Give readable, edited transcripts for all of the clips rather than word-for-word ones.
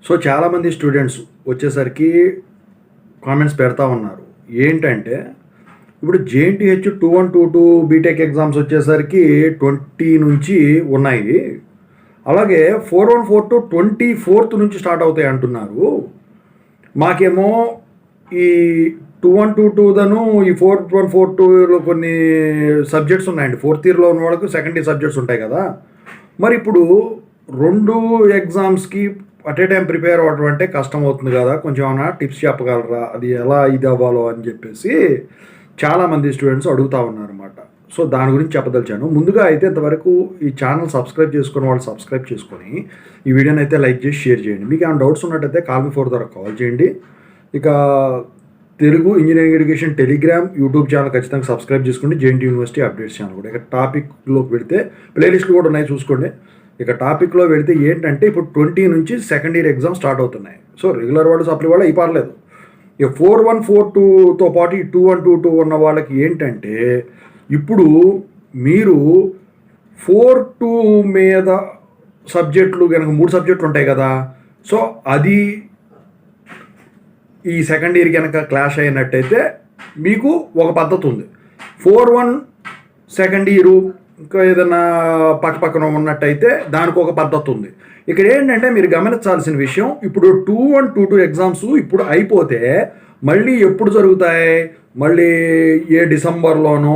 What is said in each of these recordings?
So చాలామంది students వచ్చేసరికి comments పెడతా ఉన్నారు. ఏంటంటే ఇప్పుడు జేఎన్టీహెచ్ 2122 బీటెక్ ఎగ్జామ్స్ వచ్చేసరికి 20 నుంచి ఉన్నాయి. అలాగే 4142 24th నుంచి స్టార్ట్ అవుతాయి అంటున్నారు. మాకేమో ఈ 2122 ఈ 4142లో కొన్ని సబ్జెక్ట్స్ ఉన్నాయండి. 4th ఇయర్లో ఉన్న వాళ్ళకు సెకండ్ ఇయర్ సబ్జెక్ట్స్ ఉంటాయి కదా. మరి ఇప్పుడు 2 ఎగ్జామ్స్కి అట్ ఏ టైం ప్రిపేర్ అవ్వడం అంటే కష్టం అవుతుంది కదా, కొంచెం ఏమైనా టిప్స్ చెప్పగలరా, అది ఎలా ఇది అవ్వాలో అని చెప్పేసి చాలామంది స్టూడెంట్స్ అడుగుతూ ఉన్నారన్నమాట. సో దాని గురించి చెప్పదలిచాను. ముందుగా అయితే ఇంతవరకు ఈ ఛానల్ సబ్స్క్రైబ్ చేసుకుని వాళ్ళు సబ్స్క్రైబ్ చేసుకొని ఈ వీడియోని అయితే లైక్ చేసి షేర్ చేయండి. మీకు ఏమైనా డౌట్స్ ఉన్నట్టయితే కాల్ మీ 4 ద్వారా కాల్ చేయండి. ఇక Telugu engineering education Telegram YouTube channel ఖచ్చితంగా సబ్స్క్రైబ్ చేసుకోండి. జేఎన్టీ యూనివర్సిటీ అప్డేట్స్ ఛానల్ కూడా. ఇక టాపిక్లోకి వెళితే ప్లేలిస్ట్లు కూడా ఉన్నాయి చూసుకోండి. ఇక టాపిక్లో వెళితే ఏంటంటే ఇప్పుడు 20 నుంచి సెకండ్ ఇయర్ ఎగ్జామ్ స్టార్ట్ అవుతున్నాయి. సో రెగ్యులర్ వాళ్ళు సప్లీ వాళ్ళు అయి పర్లేదు. ఇక 4142తో పాటు ఈ 2122 ఉన్న వాళ్ళకి ఏంటంటే ఇప్పుడు మీరు 42 మీద సబ్జెక్టులు కనుక 3 సబ్జెక్టులు ఉంటాయి కదా. సో అది ఈ సెకండ్ ఇయర్ కనుక క్లాష్ అయినట్టయితే మీకు ఒక పద్ధతి ఉంది. 41 సెకండ్ ఇయరు ఇంకా ఏదైనా పక్కన ఉన్నట్టయితే దానికి ఒక పద్ధతి ఉంది. ఇక్కడ ఏంటంటే మీరు గమనించాల్సిన విషయం, ఇప్పుడు 2122 ఎగ్జామ్స్ ఇప్పుడు అయిపోతే మళ్ళీ ఎప్పుడు జరుగుతాయి, మళ్ళీ ఏ డిసెంబర్లోనో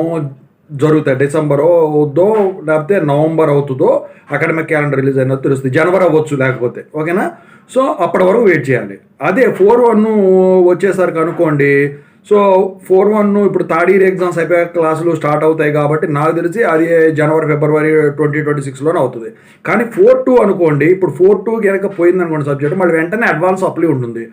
జరుగుతాయి. డిసెంబర్ అవుద్దో లేకపోతే నవంబర్ అవుతుందో అకాడమిక్ క్యాలెండర్ రిలీజ్ అయినట్టు తెలుస్తుంది. జనవరి అవ్వచ్చు లేకపోతే, ఓకేనా. సో అప్పటి వరకు వెయిట్ చేయాలి. అదే 41 వచ్చేసరికి అనుకోండి, సో 41 ఇప్పుడు థర్డ్ ఇయర్ ఎగ్జామ్స్ అయిపోయే క్లాసులు స్టార్ట్ అవుతాయి కాబట్టి నాకు తెలిసి అది జనవరి ఫిబ్రవరి 2026లోనే అవుతుంది. కానీ 42 అనుకోండి, ఇప్పుడు 42 కనుక పోయింది అనుకోండి సబ్జెక్ట్, మళ్ళీ వెంటనే అడ్వాన్స్ అప్లై ఉంటుంది.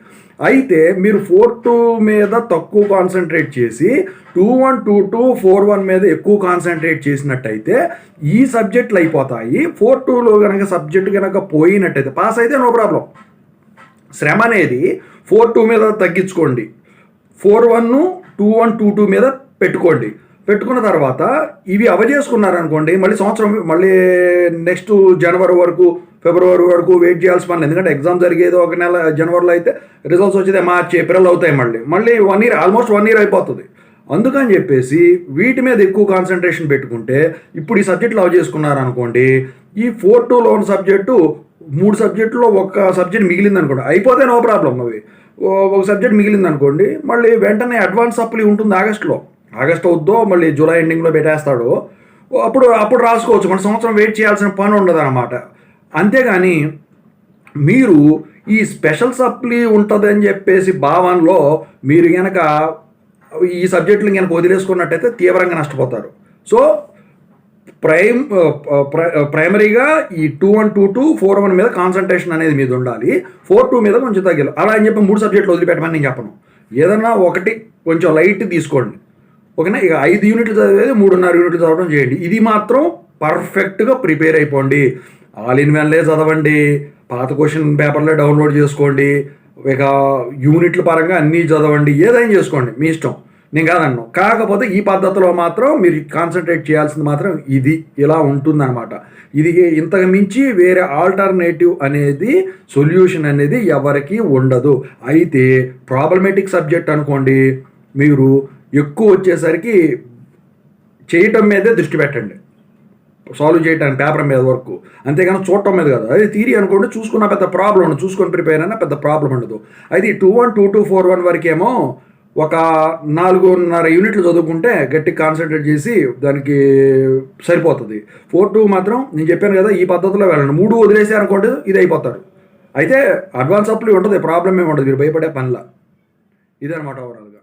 అయితే మీరు 42 మీద తక్కువ కాన్సన్ట్రేట్ చేసి 2122 41 మీద ఎక్కువ కాన్సన్ట్రేట్ చేసినట్టయితే ఈ సబ్జెక్టులు అయిపోతాయి. 42లో కనుక సబ్జెక్ట్ కనుక పోయినట్టయితే పాస్ అయితే నో ప్రాబ్లం. శ్రమ అనేది 42 మీద తగ్గించుకోండి, 41 2122 మీద పెట్టుకోండి. పెట్టుకున్న తర్వాత ఇవి అవజేసుకున్నారనుకోండి, మళ్ళీ సంవత్సరం మళ్ళీ నెక్స్ట్ జనవరి వరకు ఫిబ్రవరి వరకు వెయిట్ చేయాల్సి పని. ఎందుకంటే ఎగ్జామ్ జరిగేది ఒక నెల జనవరిలో అయితే రిజల్ట్స్ వచ్చేది మార్చి ఏప్రిల్ అవుతాయి. మళ్ళీ 1 year ఆల్మోస్ట్ 1 year అయిపోతుంది. అందుకని చెప్పేసి వీటి మీద ఎక్కువ కాన్సన్ట్రేషన్ పెట్టుకుంటే ఇప్పుడు ఈ సబ్జెక్టులు అవ చేసుకున్నారనుకోండి, ఈ 42లో ఉన్న సబ్జెక్టు 3 సబ్జెక్టులో ఒక సబ్జెక్ట్ మిగిలింది అనుకోండి, అయిపోతే నో ప్రాబ్లం. అవి ఒక సబ్జెక్ట్ మిగిలింది అనుకోండి, మళ్ళీ వెంటనే అడ్వాన్స్ అప్లై ఉంటుంది ఆగస్టు అవుద్దో మళ్ళీ జూలై ఎండింగ్లో పెట్టేస్తాడు. అప్పుడు రాసుకోవచ్చు. మన సంవత్సరం వెయిట్ చేయాల్సిన పని ఉండదు అన్నమాట. అంతేగాని మీరు ఈ స్పెషల్ సప్లీ ఉంటుందని చెప్పేసి భావనలో మీరు కనుక ఈ సబ్జెక్టులు కనుక వదిలేసుకున్నట్టయితే తీవ్రంగా నష్టపోతారు. సో ప్రైమరీగా ఈ 2122 41 మీద కాన్సన్ట్రేషన్ అనేది మీద ఉండాలి. 42 మీద కొంచెం తగ్గాలి. అలా అని చెప్పి 3 సబ్జెక్టులు వదిలిపెట్టమని నేను చెప్పను. ఏదన్నా ఒకటి కొంచెం లైట్ తీసుకోండి, ఓకేనా. ఇక 5 యూనిట్లు చదివేది 3.5 యూనిట్లు చదవడం చేయండి. ఇది మాత్రం పర్ఫెక్ట్గా ప్రిపేర్ అయిపోండి. ఆల్ ఇన్ వన్లే చదవండి, పాత క్వశ్చన్ పేపర్లే డౌన్లోడ్ చేసుకోండి, ఇక యూనిట్ల పరంగా అన్నీ చదవండి, ఏదైనా చేసుకోండి, మీ ఇష్టం, నేను కాదన్ను. కాకపోతే ఈ పద్ధతిలో మాత్రం మీరు కాన్సన్ట్రేట్ చేయాల్సింది మాత్రం ఇది ఇలా ఉంటుందన్నమాట. ఇది ఇంతకు మించి వేరే ఆల్టర్నేటివ్ అనేది సొల్యూషన్ అనేది ఎవరికి ఉండదు. అయితే ప్రాబ్లమేటిక్ సబ్జెక్ట్ అనుకోండి, మీరు ఎక్కువ వచ్చేసరికి చేయటం మీదే దృష్టి పెట్టండి, సాల్వ్ చేయడానికి పేపర్ మీద వరకు, అంతేగాని చూడటం మీద కాదు. అదే థియరీ అనుకోండి, చూసుకున్న పెద్ద ప్రాబ్లం ఉండదు, చూసుకొని ప్రిపేర్ అయినా పెద్ద ప్రాబ్లం ఉండదు. అయితే 2122 41 వరకేమో ఒక 4.5 యూనిట్లు చదువుకుంటే గట్టి కాన్సన్ట్రేట్ చేసి దానికి సరిపోతుంది. 42 మాత్రం నేను చెప్పాను కదా, ఈ పద్ధతిలో వెళ్ళండి. 3 వదిలేసి అనుకోండి ఇది అయిపోతారు. అయితే అడ్వాన్స్ అప్లై ఉంటుంది, ప్రాబ్లం ఏమి ఉండదు, మీరు భయపడే పనిలా. ఇదనమాట ఓవరాల్గా.